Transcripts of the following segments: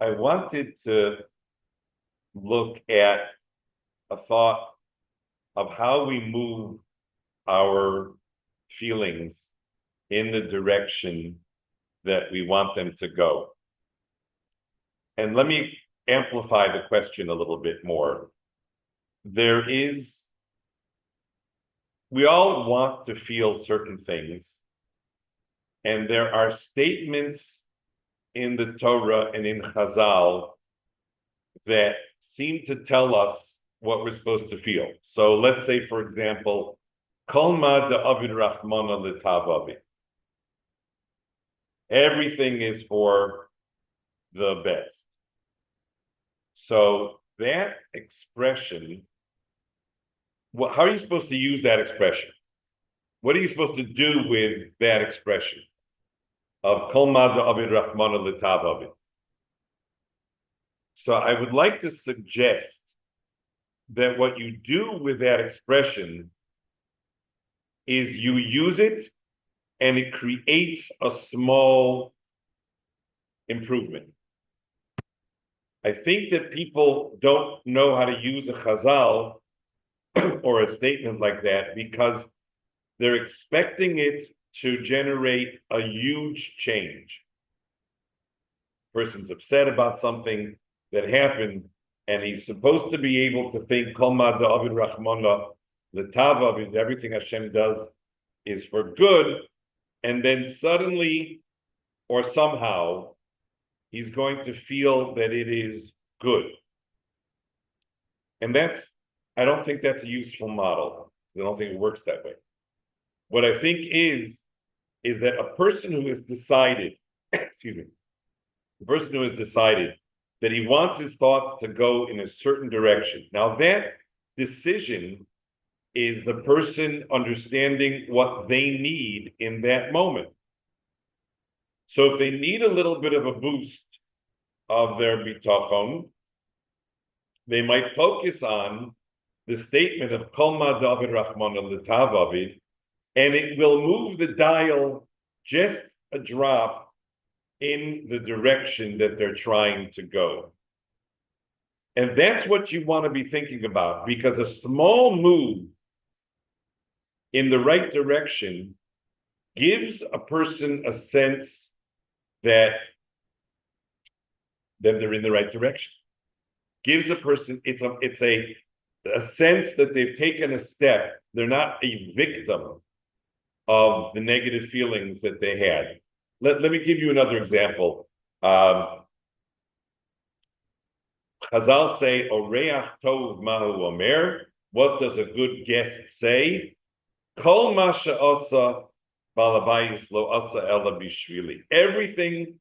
I wanted to look at a thought of how we move our feelings in the direction that we want them to go. And let me amplify the question a little bit more. We all want to feel certain things, and there are statements in the Torah and in Chazal that seem to tell us what we're supposed to feel. So let's say, for example, Kol ma da'avid Rahmana l'tavavi. Everything is for the best. So that expression, how are you supposed to use that expression? What are you supposed to do with that expression of Kol ma da'avid Rahmana l'tavavi? So I would like to suggest that what you do with that expression is you use it and it creates a small improvement. I think that people don't know how to use a chazal or a statement like that because they're expecting it to generate a huge change. Person's upset about something that happened, and he's supposed to be able to think, Kol ma da'avid Rahmana l'tava, everything Hashem does is for good, and then suddenly or somehow he's going to feel that it is good. And I don't think that's a useful model. I don't think it works that way. What I think is that a person who has decided, the person who has decided that he wants his thoughts to go in a certain direction. Now that decision is the person understanding what they need in that moment. So if they need a little bit of a boost of their bitachon, they might focus on the statement of Kol ma da'avid Rahmana l'tavavid, and it will move the dial just a drop in the direction that they're trying to go. And that's what you want to be thinking about, because a small move in the right direction gives a person a sense that they're in the right direction. Gives a person, it's a sense that they've taken a step. They're not a victim of the negative feelings that they had. Let me give you another example. Chazal say, Oreach tov mahu omer. What does a good guest say? Kol ma she'asa balabayis lo asa ela bishvili. Everything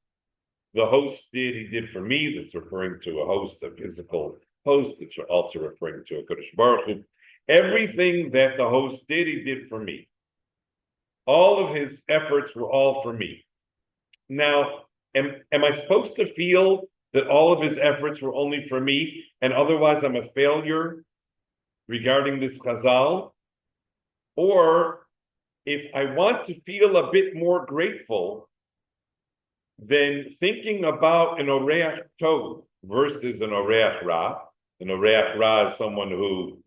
the host did, he did for me. That's referring to a host, a physical host. It's also referring to a Kadosh Baruch Hu. Everything that the host did, he did for me. All of his efforts were all for me. Now, am I supposed to feel that all of his efforts were only for me, and otherwise I'm a failure regarding this chazal? Or if I want to feel a bit more grateful, then thinking about an oreach tov versus an oreach ra. An oreach ra is someone who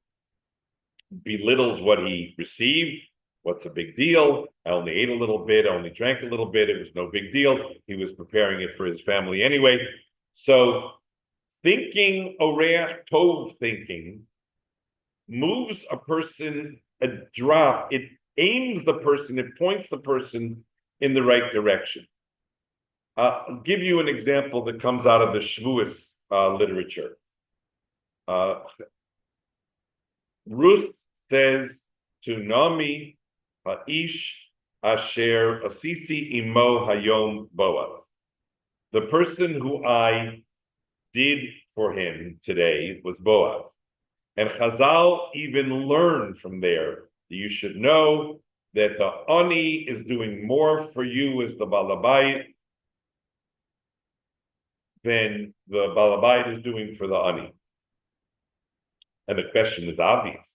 belittles what he received. What's the big deal? I only ate a little bit. I only drank a little bit. It was no big deal. He was preparing it for his family anyway. So thinking oreach tov thinking moves a person a drop. It aims the person. It points the person in the right direction. I'll give you an example that comes out of the Shavuos literature. Ruth says to Naomi, Ish asher asisi imo hayom Boaz. The person who I did for him today was Boaz. And Chazal even learned from there that you should know that the ani is doing more for you as the balabait than the balabait is doing for the ani. And the question is obvious.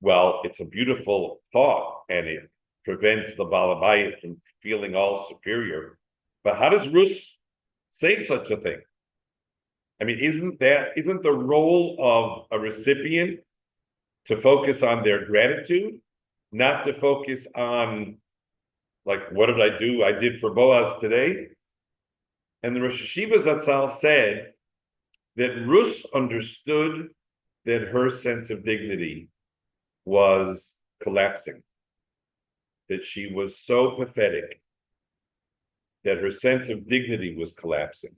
Well, it's a beautiful thought, and it prevents the balabait from feeling all superior. But how does Rus say such a thing? I mean, isn't the role of a recipient to focus on their gratitude, not to focus on, like, what did I do? I did for Boaz today. And the Rosh Hashiva Zatzal said that Rus understood that her sense of dignity was collapsing, that she was so pathetic, that her sense of dignity was collapsing.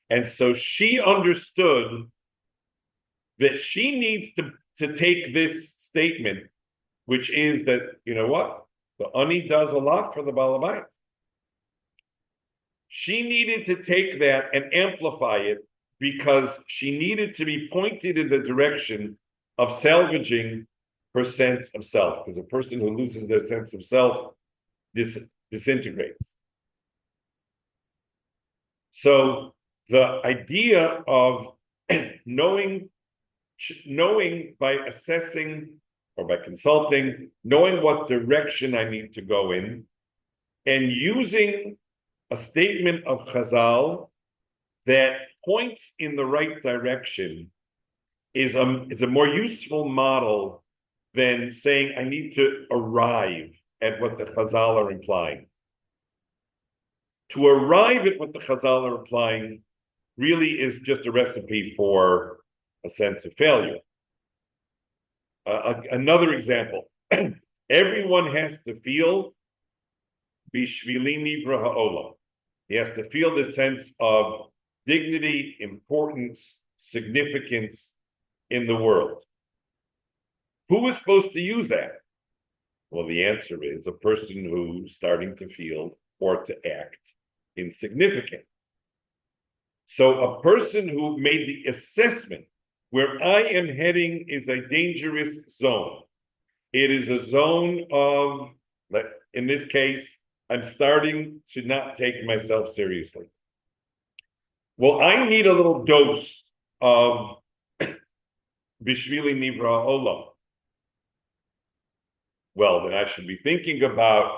And so she understood that she needs to take this statement, which is that, you know what? The Ani does a lot for the Balabayit. She needed to take that and amplify it because she needed to be pointed in the direction of salvaging her sense of self. Because a person who loses their sense of self disintegrates. So the idea of knowing by assessing or by consulting, knowing what direction I need to go in, and using a statement of Chazal that points in the right direction is a more useful model than saying I need to arrive at what the Chazal are implying. To arrive at what the Chazal are implying really is just a recipe for a sense of failure. Another example, everyone has to feel Bishvili Nivra Ha'olam. He has to feel the sense of dignity, importance, significance in the world. Who is supposed to use that? Well, the answer is a person who's starting to feel or to act insignificant. So a person who made the assessment where I am heading is a dangerous zone. It is a zone of, in this case, I'm starting to not take myself seriously. Well, I need a little dose of Bishvili Nivra Olam. Well, then I should be thinking about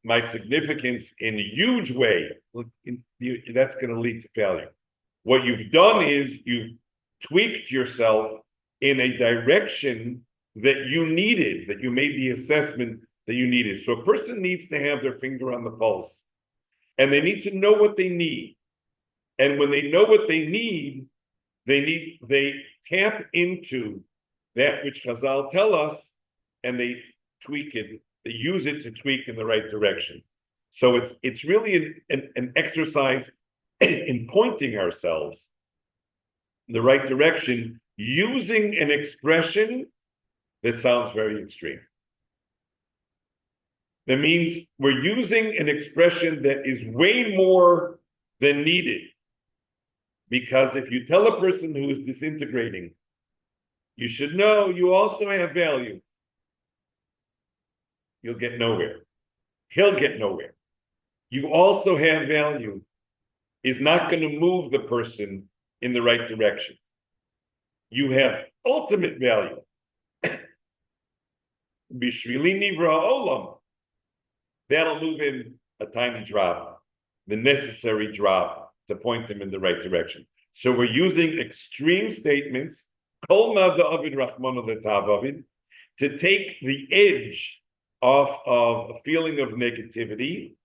my significance in a huge way. That's going to lead to failure. What you've done is you've tweaked yourself in a direction that you needed, that you made the assessment that you needed. So a person needs to have their finger on the pulse, and they need to know what they need. And when they know what they tap into that which Chazal tell us, and they tweak it, they use it to tweak in the right direction. So it's really an exercise in pointing ourselves in the right direction, using an expression that sounds very extreme. That means we're using an expression that is way more than needed. Because if you tell a person who is disintegrating, you should know you also have value, you'll get nowhere. He'll get nowhere. You also have value is not going to move the person in the right direction. You have ultimate value. Bishvili Nivra Olam. That'll move in a tiny drop, the necessary drop to point them in the right direction. So we're using extreme statements, Kol Ma Da'avid Rachmana L'Tavavid, to take the edge off of a feeling of negativity.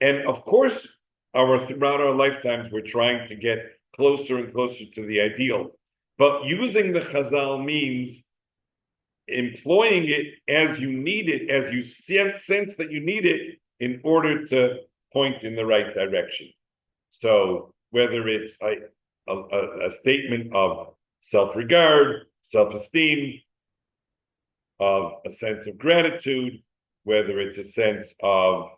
And of course, throughout our lifetimes, we're trying to get closer and closer to the ideal. But using the Chazal means employing it as you need it, as you sense that you need it in order to point in the right direction. So whether it's a statement of self-regard, self-esteem, of a sense of gratitude, whether it's a sense of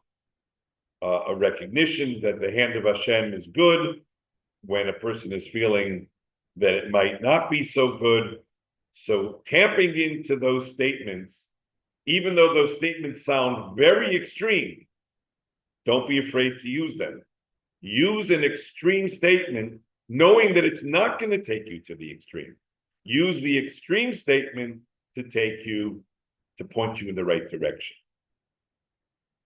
a recognition that the hand of Hashem is good, when a person is feeling that it might not be so good. So tapping into those statements, even though those statements sound very extreme, don't be afraid to use them. Use an extreme statement, knowing that it's not going to take you to the extreme. Use the extreme statement to point you in the right direction.